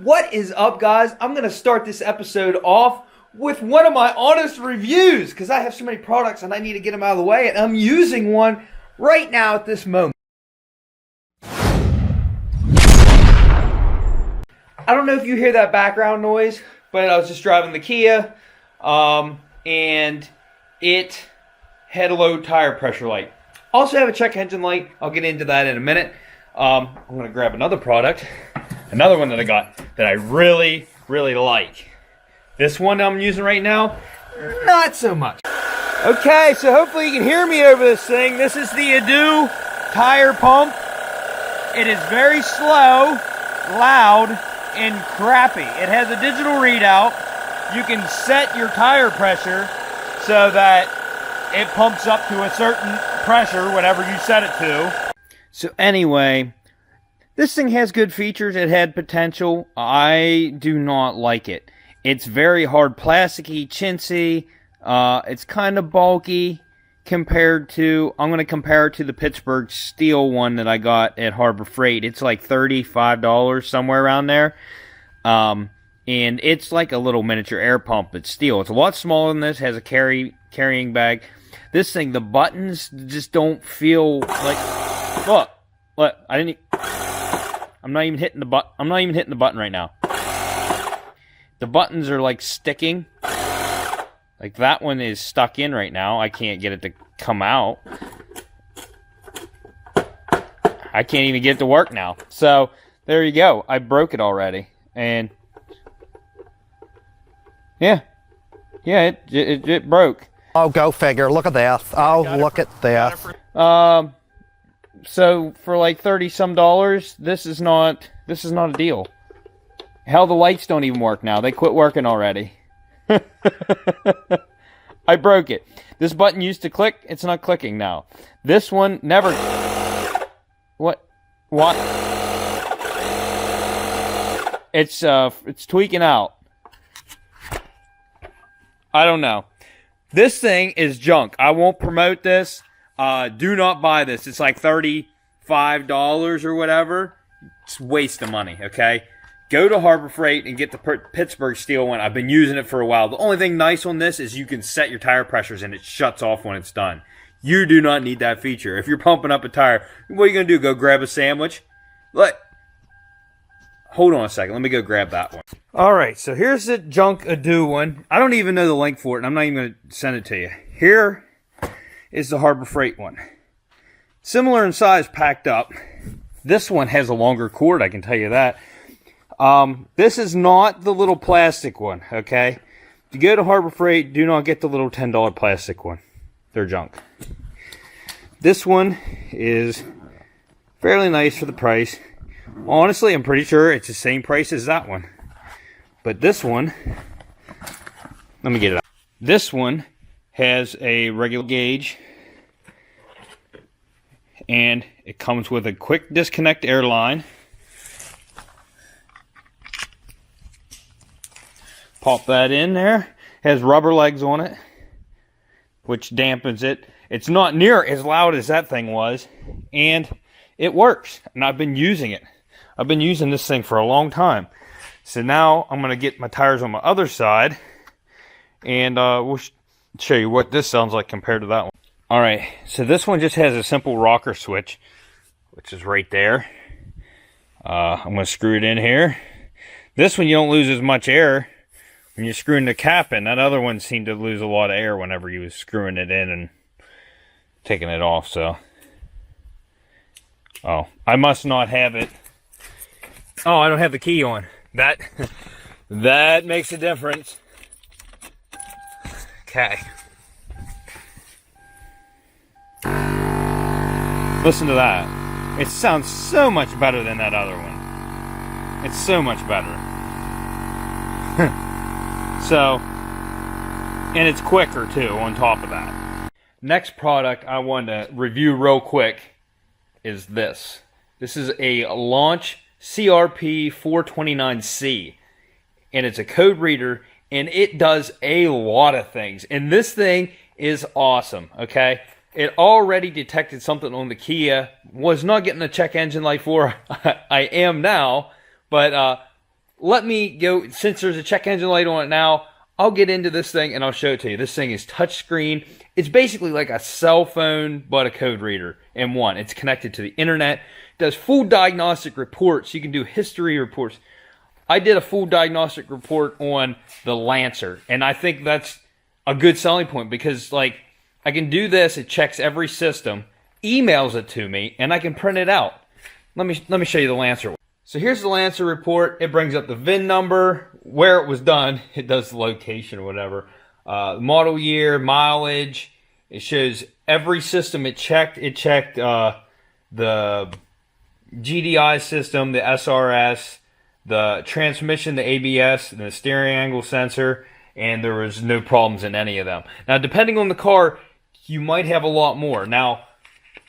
What is up, guys? I'm going to start this episode off with one of my honest reviews because I have so many products and I need to get them out of the way, and I'm using one right now at this moment. I don't know if you hear that background noise, but I was just driving the Kia, and it had a low tire pressure light. Also have a check engine light. I'll get into that in a minute. I'm going to grab another product. Another one that I got that I really, really like. This one I'm using right now, not so much. Okay, so hopefully you can hear me over this thing. This is the Adu tire pump. It is very slow, loud, and crappy. It has a digital readout. You can set your tire pressure so that it pumps up to a certain pressure, whatever you set it to. So anyway, this thing has good features. It had potential. I do not like it. It's very hard, plasticky, chintzy. It's kind of bulky compared to, I'm going to compare it to the Pittsburgh steel one that I got at Harbor Freight. It's like $35, somewhere around there. And it's like a little miniature air pump. It's steel. It's a lot smaller than this. Has a carrying bag. This thing, the buttons just don't feel like, look, I'm not even hitting the button right now. The buttons are like sticking. Like that one is stuck in right now. I can't get it to come out. I can't even get it to work now. So there you go. I broke it already. And yeah, it broke. Oh, go figure. Look at that. Oh, look at that. So for like $30-some, this is not a deal. Hell, the lights don't even work now. They quit working already. I broke it. This button used to click. It's not clicking now. This one never. What? It's tweaking out. I don't know. This thing is junk. I won't promote this. Do not buy this. It's like $35 or whatever. It's a waste of money, okay? Go to Harbor Freight and get the Pittsburgh steel one. I've been using it for a while. The only thing nice on this is you can set your tire pressures and it shuts off when it's done. You do not need that feature. If you're pumping up a tire, what are you going to do? Go grab a sandwich? Look. Hold on a second. Let me go grab that one. All right, so here's the junk Adu one. I don't even know the link for it, and I'm not even going to send it to you. Here is the Harbor Freight one. Similar in size, packed up. This one has a longer cord, I can tell you that. This is not the little plastic one, okay? If you go to Harbor Freight, do not get the little $10 plastic one. They're junk. This one is fairly nice for the price. Honestly, I'm pretty sure it's the same price as that one. But this one, let me get it out. This one has a regular gauge, and it comes with a quick disconnect air line. Pop that in there. Has rubber legs on it, which dampens it. It's not near as loud as that thing was, and it works. And I've been using it. I've been using this thing for a long time. So now I'm going to get my tires on my other side, and we'll show you what this sounds like compared to that one. Alright, so this one just has a simple rocker switch, which is right there. I'm going to screw it in here. This one you don't lose as much air when you're screwing the cap in. That other one seemed to lose a lot of air whenever you was screwing it in and taking it off, so. Oh, I must not have it. Oh, I don't have the key on. That makes a difference. Okay. Listen to that. It sounds so much better than that other one. It's so much better. So, and it's quicker too on top of that. Next product I wanted to review real quick is this. This is a Launch CRP 429C, and it's a code reader, and it does a lot of things, and this thing is awesome, okay? It already detected something on the Kia. Was not getting a check engine light for. I am now, but let me go, since there's a check engine light on it now, I'll get into this thing and I'll show it to you. This thing is touchscreen. It's basically like a cell phone, but a code reader in one. It's connected to the internet. It does full diagnostic reports. You can do history reports. I did a full diagnostic report on the Lancer, and I think that's a good selling point because, like, I can do this. It checks every system, emails it to me, and I can print it out. Let me show you the Lancer. So here's the Lancer report. It brings up the VIN number, where it was done. It does the location or whatever. Model year, mileage. It shows every system it checked. It checked the GDI system, the SRS, the transmission, the ABS, and the steering angle sensor, and there was no problems in any of them. Now, depending on the car, you might have a lot more. Now,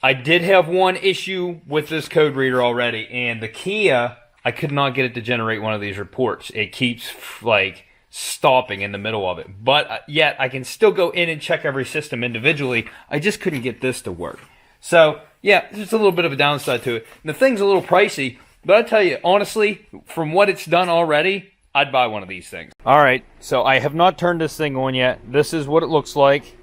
I did have one issue with this code reader already, and the Kia, I could not get it to generate one of these reports. It keeps, like, stopping in the middle of it. But yet, I can still go in and check every system individually. I just couldn't get this to work. So, yeah, there's a little bit of a downside to it. And the thing's a little pricey, but I tell you, honestly, from what it's done already, I'd buy one of these things. Alright, so I have not turned this thing on yet. This is what it looks like.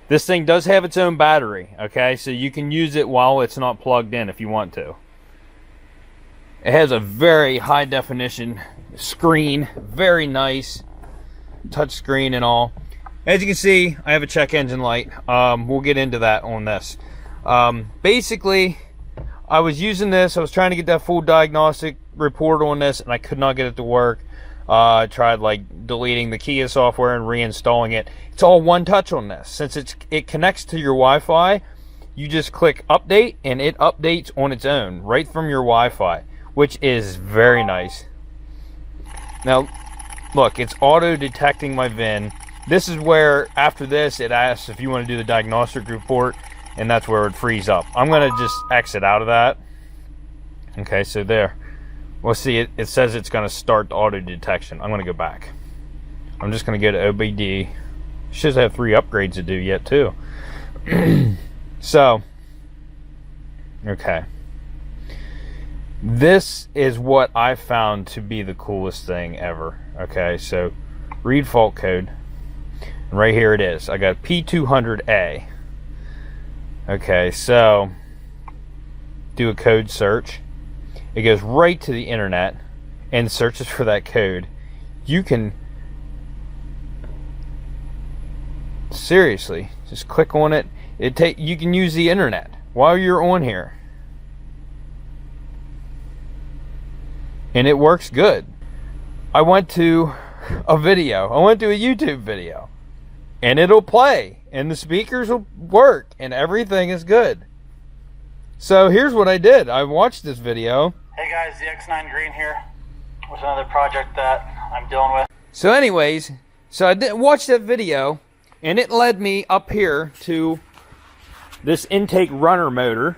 This thing does have its own battery, okay? So you can use it while it's not plugged in if you want to. It has a very high definition screen, very nice touch screen and all. As you can see, I have a check engine light. We'll get into that on this. Basically, I was using this. I was trying to get that full diagnostic report on this, and I could not get it to work. I tried like deleting the Kia software and reinstalling it. It's all one touch on this. Since it connects to your Wi-Fi, you just click update, and it updates on its own right from your Wi-Fi, which is very nice. Now, look, it's auto detecting my VIN. This is where, after this, it asks if you want to do the diagnostic report, and that's where it frees up. I'm going to just exit out of that. Okay, so there. Well, see, it says it's going to start the auto detection. I'm going to go back. I'm just going to go to OBD. Should have 3 upgrades to do yet, too. So, okay. This is what I found to be the coolest thing ever. Okay, so read fault code. And right here it is. I got P200A. Okay, so do a code search. It goes right to the internet and searches for that code. You can seriously just click on it. You can use the internet while you're on here, and it works good. I went to a video. I went to a YouTube video, and it'll play, and the speakers will work, and everything is good. So here's what I did. I watched this video. Hey guys, the X9 Green here with another project that I'm dealing with. So anyways, I watched that video, and it led me up here to this intake runner motor.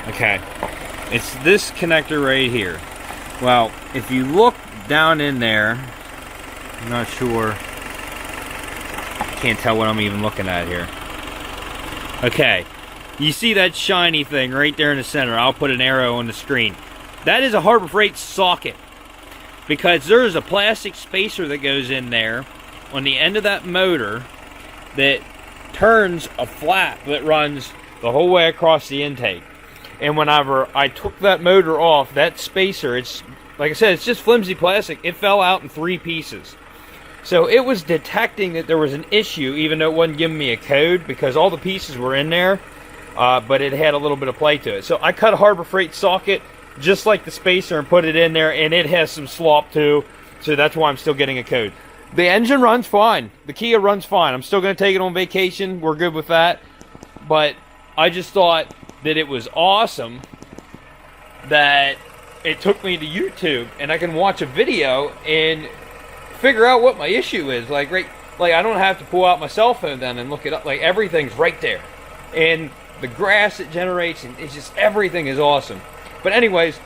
Okay, it's this connector right here. Well, if you look down in there, I'm not sure, can't tell what I'm even looking at here. Okay, you see that shiny thing right there in the center. I'll put an arrow on the screen. That is a Harbor Freight socket, because there is a plastic spacer that goes in there on the end of that motor that turns a flap that runs the whole way across the intake. And whenever I took that motor off, that spacer, it's like I said, it's just flimsy plastic. It fell out in 3 pieces. So it was detecting that there was an issue, even though it wasn't giving me a code, because all the pieces were in there, but it had a little bit of play to it. So I cut a Harbor Freight socket just like the spacer and put it in there, and it has some slop too, so that's why I'm still getting a code. The engine runs fine. The Kia runs fine. I'm still going to take it on vacation. We're good with that. But I just thought that it was awesome that it took me to YouTube, and I can watch a video and figure out what my issue is. Like I don't have to pull out my cell phone then and look it up. Like, everything's right there. And the grass it generates, and it's just, everything is awesome. But anyways,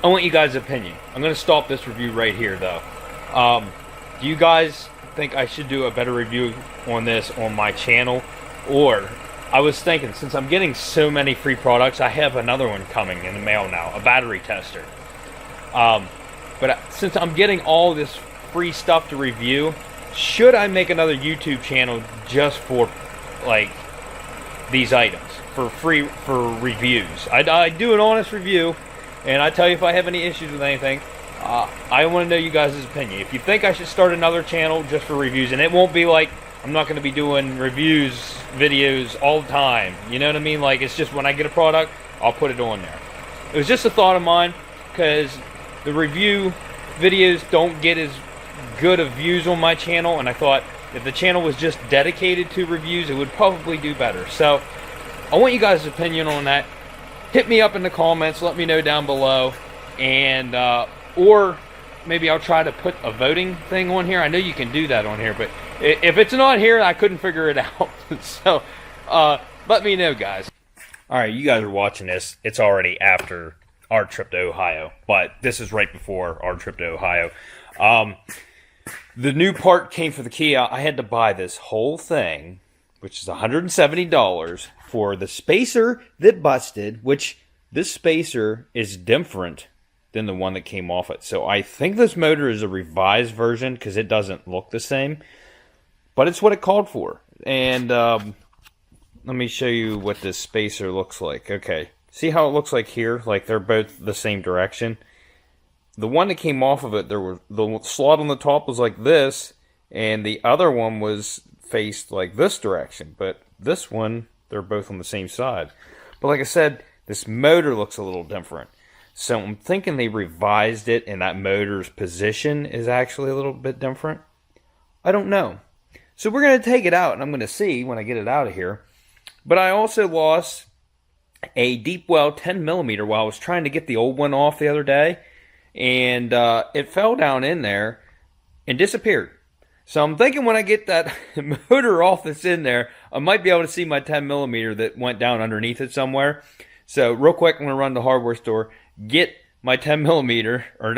I want you guys' opinion. I'm going to stop this review right here, though. Do you guys think I should do a better review on this on my channel, or I was thinking, since I'm getting so many free products, I have another one coming in the mail now, a battery tester. But since I'm getting all this free stuff to review, should I make another YouTube channel just for like these items for reviews? I do an honest review, and I tell you if I have any issues with anything. I want to know you guys' opinion. If you think I should start another channel just for reviews, and it won't be like I'm not going to be doing reviews videos all the time. You know what I mean? Like, it's just when I get a product, I'll put it on there. It was just a thought of mine, because the review videos don't get as good of views on my channel, and I thought if the channel was just dedicated to reviews, it would probably do better. So I want you guys' opinion on that. Hit me up in the comments, let me know down below, and or maybe I'll try to put a voting thing on here. I know you can do that on here, but if it's not here, I couldn't figure it out. So let me know, guys. All right, you guys are watching this. It's already after our trip to Ohio, but this is right before our trip to Ohio. The new part came for the Kia. I had to buy this whole thing, which is $170 for the spacer that busted, which this spacer is different than the one that came off it. So I think this motor is a revised version because it doesn't look the same, but it's what it called for. And let me show you what this spacer looks like. Okay, see how it looks like here? Like they're both the same direction. The one that came off of it, there was the slot on the top was like this, and the other one was faced like this direction. But this one, they're both on the same side. But like I said, this motor looks a little different. So I'm thinking they revised it, and that motor's position is actually a little bit different. I don't know. So we're going to take it out, and I'm going to see when I get it out of here. But I also lost a deep well 10mm while I was trying to get the old one off the other day. And it fell down in there and disappeared. So I'm thinking when I get that motor off that's in there, I might be able to see my 10mm that went down underneath it somewhere. So real quick, I'm going to run to the hardware store, get my 10mm, or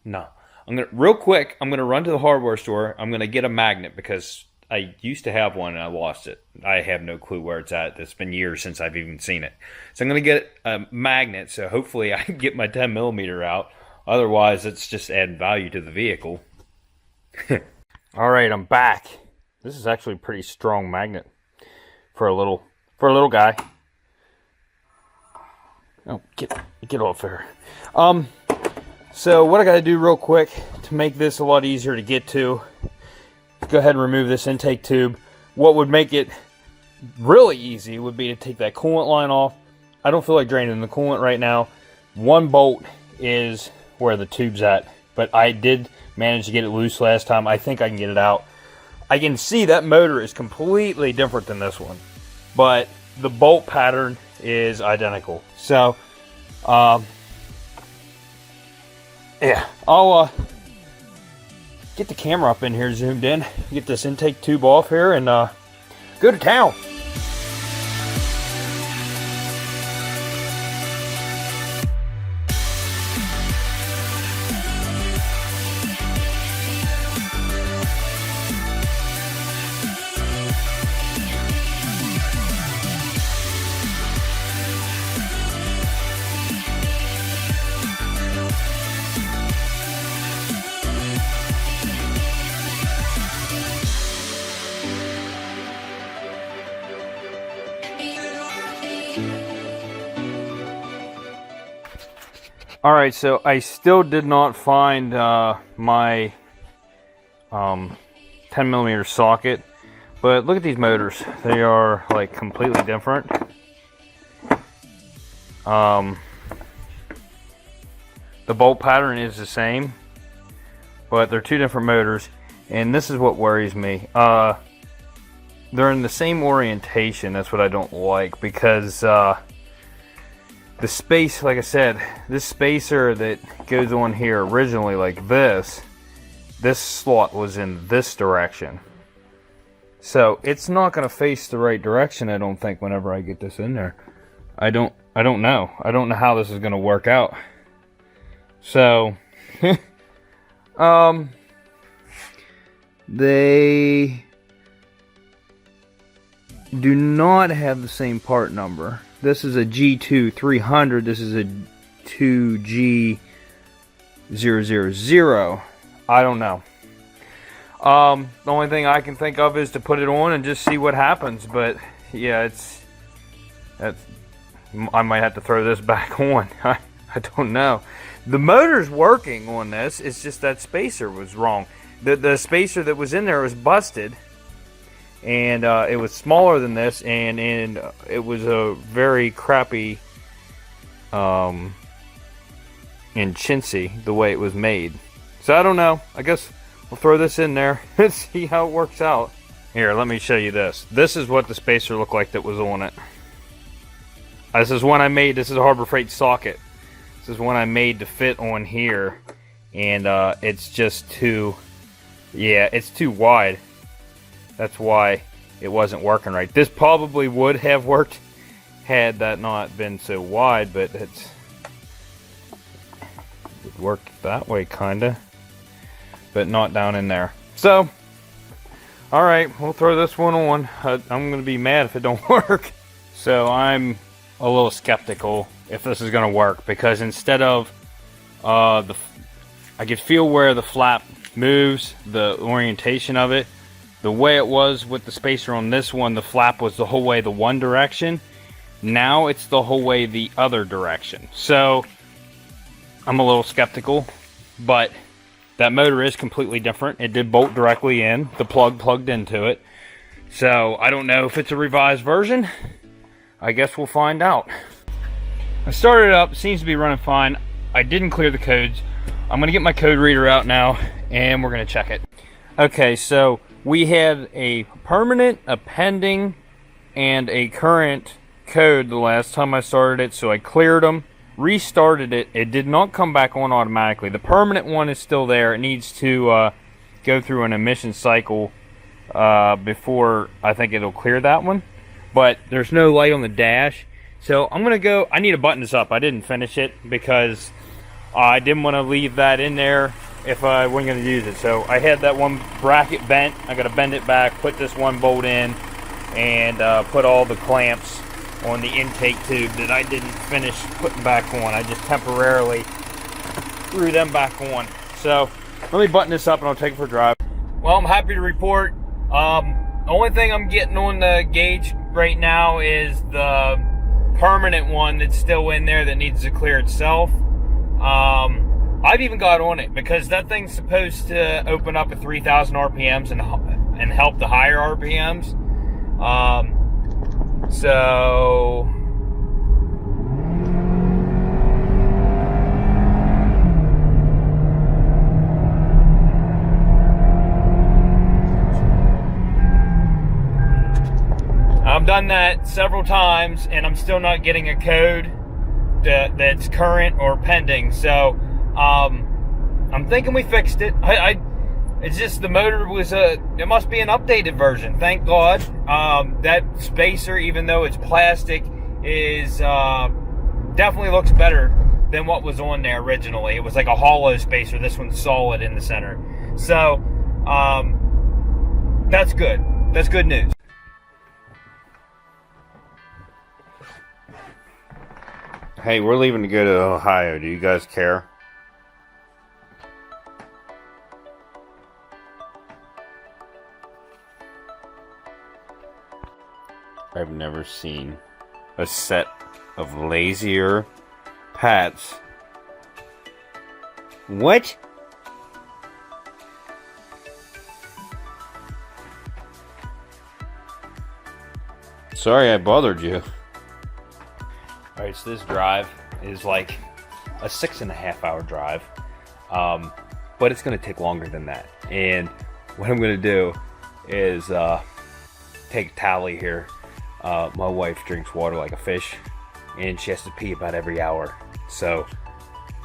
no. I'm going to run to the hardware store. I'm going to get a magnet because I used to have one and I lost it. I have no clue where it's at. It's been years since I've even seen it. So I'm going to get a magnet, so hopefully I can get my 10mm out. Otherwise, it's just adding value to the vehicle. All right, I'm back. This is actually a pretty strong magnet for a little guy. Oh, get off there. So what I got to do real quick to make this a lot easier to get to, go ahead and remove this intake tube. What would make it really easy would be to take that coolant line off. I don't feel like draining the coolant right now. One bolt is where the tube's at, but I did manage to get it loose last time. I think I can get it out. I can see that motor is completely different than this one, but the bolt pattern is identical. So yeah, I'll get the camera up in here zoomed in, get this intake tube off here, and go to town. Alright, so I still did not find my 10mm socket, but look at these motors. They are like completely different. The bolt pattern is the same, but they're two different motors, and this is what worries me. They're in the same orientation. That's what I don't like, because the space, like I said, this spacer that goes on here originally like this slot was in this direction. So it's not going to face the right direction, I don't think, whenever I get this in there. I don't know. I don't know how this is going to work out. So, do not have the same part number. This is a G2 300. This is a 2G000. I don't know. The only thing I can think of is to put it on and just see what happens. But yeah, I might have to throw this back on. I don't know. The motor's working on this. It's just that spacer was wrong. The spacer that was in there was busted, and it was smaller than this, and it was a very crappy and chintzy the way it was made. So I don't know. I guess we'll throw this in there and see how it works out. Here, let me show you this. This is what the spacer looked like that was on it. This is one I made. This is a Harbor Freight socket. This is one I made to fit on here, and it's just too, it's too wide. That's why it wasn't working right. This probably would have worked had that not been so wide, but it worked that way kinda, but not down in there. So, all right, we'll throw this one on. I'm gonna be mad if it don't work. So I'm a little skeptical if this is gonna work, because instead of I could feel where the flap moves, the orientation of it. The way it was with the spacer on this one, the flap was the whole way the one direction. Now it's the whole way the other direction. So I'm a little skeptical, but that motor is completely different. It did bolt directly in, the plug plugged into it. So I don't know if it's a revised version. I guess we'll find out. I started it up, seems to be running fine. I didn't clear the codes. I'm gonna get my code reader out now and we're gonna check it. Okay, so we had a permanent, a pending, and a current code the last time I started it, so I cleared them, restarted it. It did not come back on automatically. The permanent one is still there. It needs to go through an emission cycle before I think it'll clear that one. But there's no light on the dash, so I'm gonna go. I need to button this up. I didn't finish it because I didn't want to leave that in there if I wasn't going to use it. So I had that one bracket bent. I got to bend it back, put this one bolt in, and put all the clamps on the intake tube that I didn't finish putting back on. I just temporarily threw them back on. So let me button this up and I'll take it for a drive. Well, I'm happy to report. The only thing I'm getting on the gauge right now is the permanent one that's still in there that needs to clear itself. I've even got on it because that thing's supposed to open up at 3,000 RPMs and help the higher RPMs. So I've done that several times and I'm still not getting a code that's current or pending. So I'm thinking we fixed it. It's just the motor was it must be an updated version. Thank God. That spacer, even though it's plastic, is definitely looks better than what was on there originally. It was like a hollow spacer. This one's solid in the center. So that's good. That's good news. Hey, we're leaving to go to Ohio. Do you guys care? I've never seen a set of lazier Pats. What? Sorry I bothered you. Alright, so this drive is like a 6.5 hour drive, but it's going to take longer than that. And what I'm going to do is take a tally here. My wife drinks water like a fish, and she has to pee about every hour. So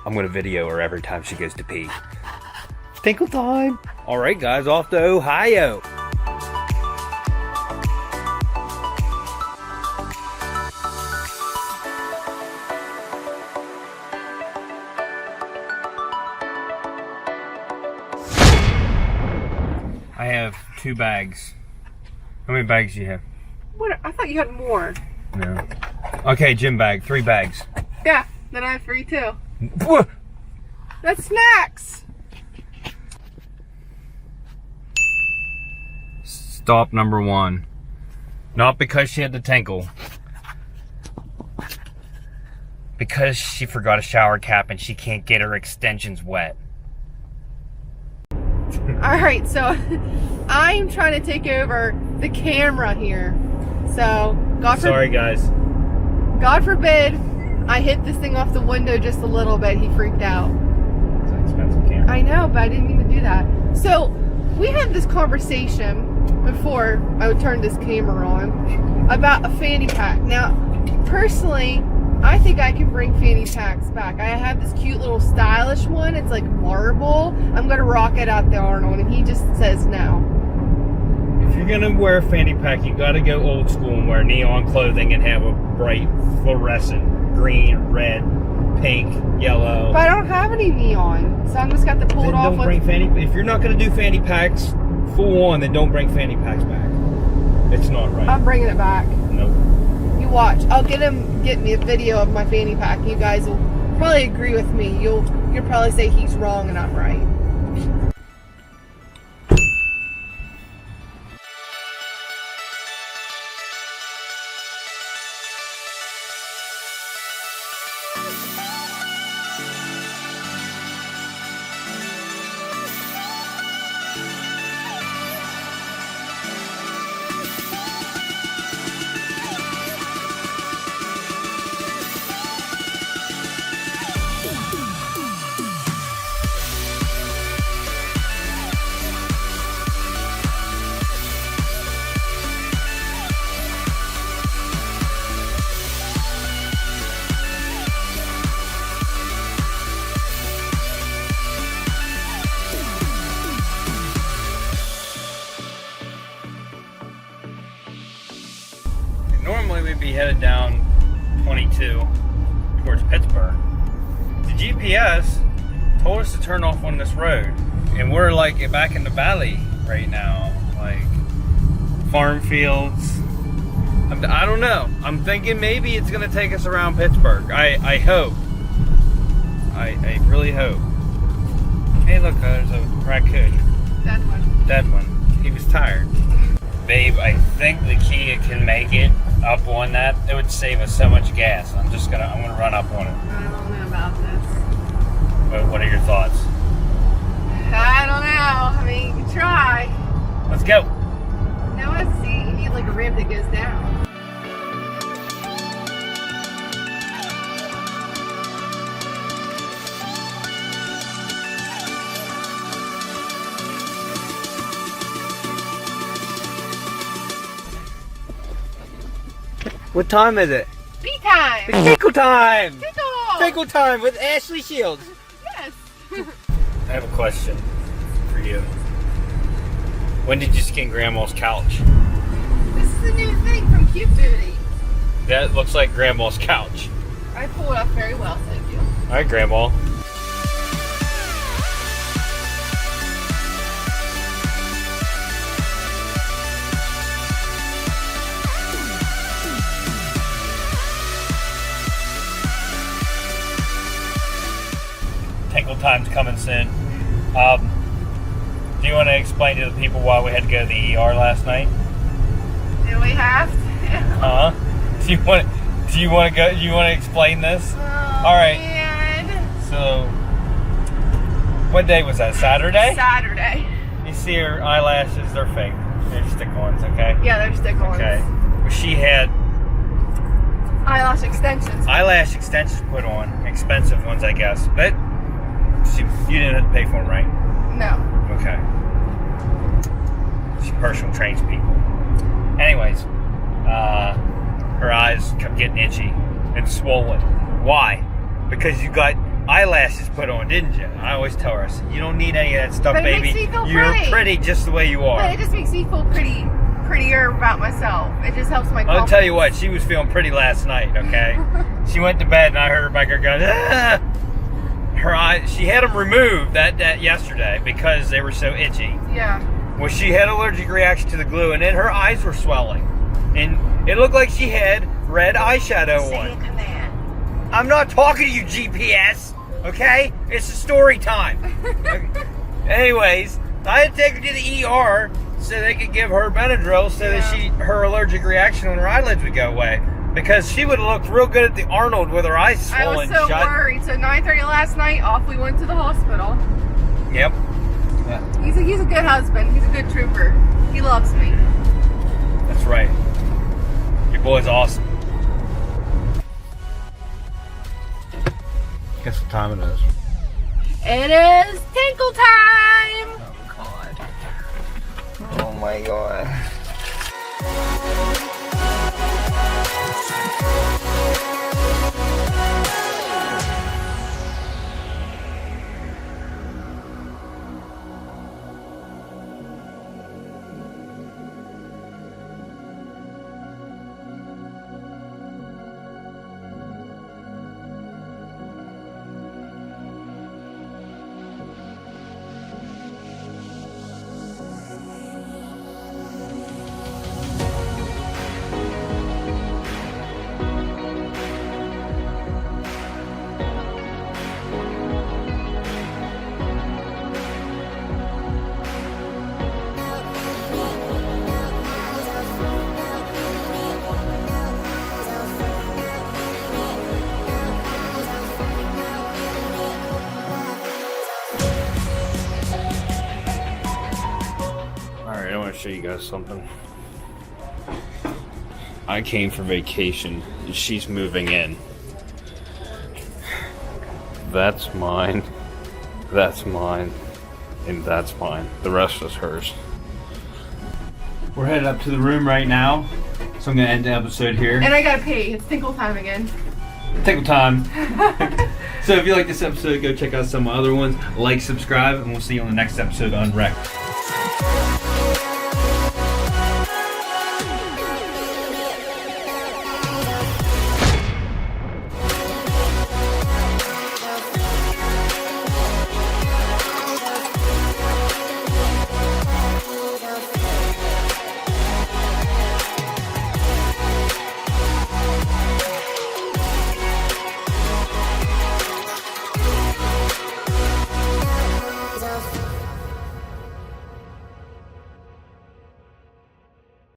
I'm going to video her every time she goes to pee. Tinkle time! Alright guys, off to Ohio! I have 2 bags. How many bags do you have? What? I thought you had more. No. Okay, gym bag. 3 bags. Yeah, then I have 3 too. What? That's snacks. Stop number 1. Not because she had the tinkle. Because she forgot a shower cap and she can't get her extensions wet. Alright, so I'm trying to take over the camera here. So, Sorry, guys. God forbid I hit this thing off the window just a little bit. He freaked out. It's an expensive camera. I know, but I didn't mean to do that. So, we had this conversation before I would turn this camera on about a fanny pack. Now, personally, I think I can bring fanny packs back. I have this cute little stylish one. It's like marble. I'm going to rock it out there, Arnold, and he just says no. If you're gonna wear a fanny pack, you gotta go old school and wear neon clothing and have a bright fluorescent green, red, pink, yellow. But I don't have any neon, so I'm just got to pull Then it off. don't bring fanny. If you're not gonna do fanny packs full on, then don't bring fanny packs back. It's not right. I'm bringing it back. Nope. You watch. I'll get me a video of my fanny pack. You guys will probably agree with me. You'll probably say he's wrong and I'm right. Normally we'd be headed down 22 towards Pittsburgh. The GPS told us to turn off on this road, and we're like back in the valley right now, like farm fields. I don't know. I'm thinking maybe it's gonna take us around Pittsburgh. I hope. I really hope. Hey, look, there's a raccoon. That one. Dead one. He was tired. Babe, I think the Kia can make it up on that. It would save us so much gas. I'm gonna run up on it. I don't know about this. What are your thoughts? I don't know. I mean, you can try. Let's go. No, let's see. You need like a ramp that goes down. What time is it? Tea time. Tinkle time! Tinkle. Tinkle time with Ashley Shields. Yes. I have a question for you. When did you skin Grandma's couch? This is a new thing from Cute Booty. That looks like Grandma's couch. I pulled it off very well, thank you. All right, Grandma. Tinkle time's coming soon. Do you want to explain to the people why we had to go to the ER last night? Do we have to? Do you want to go? Do you want to explain this? Oh, all right. Man. So, what day was that? Saturday? Saturday. You see her eyelashes? They're fake. They're stick-ons, okay? Yeah, they're stick-ons. Okay. Well, she had Eyelash extensions. eyelash extensions put on, expensive ones, I guess. But you didn't have to pay for them, right? No. Okay. She personal trains people. Anyways, her eyes kept getting itchy and swollen. Why? Because you got eyelashes put on, didn't you? I always tell her, I said, you don't need any of that stuff, But it baby. makes me feel You're pretty. pretty just the way you are. But it just makes me feel prettier about myself. It just helps my confidence. I'll tell you what, she was feeling pretty last night, okay? She went to bed and I heard her back there going, ah! Her eyes, she had them removed that yesterday because they were so itchy. Yeah. Well, she had an allergic reaction to the glue and then her eyes were swelling. And it looked like she had red eyeshadow on. I'm not talking to you, GPS, okay? It's a story time. Okay. Anyways, I had to take her to the ER so they could give her Benadryl so that her allergic reaction on her eyelids would go away. Because she would have looked real good at the Arnold with her eyes swollen shut. I was so worried. So 9:30 last night, off we went to the hospital. Yep. He's a good husband. He's a good trooper. He loves me. That's right. Your boy's awesome. Guess what time it is? It is tinkle time! Oh, God. Oh, my God. Alright, I want to show you guys something. I came for vacation. She's moving in. That's mine. That's mine. And that's mine. The rest is hers. We're headed up to the room right now. So I'm going to end the episode here. And I gotta pee. It's tinkle time again. Tinkle time. So if you like this episode, go check out some other ones. Like, subscribe, and we'll see you on the next episode on Wrecked.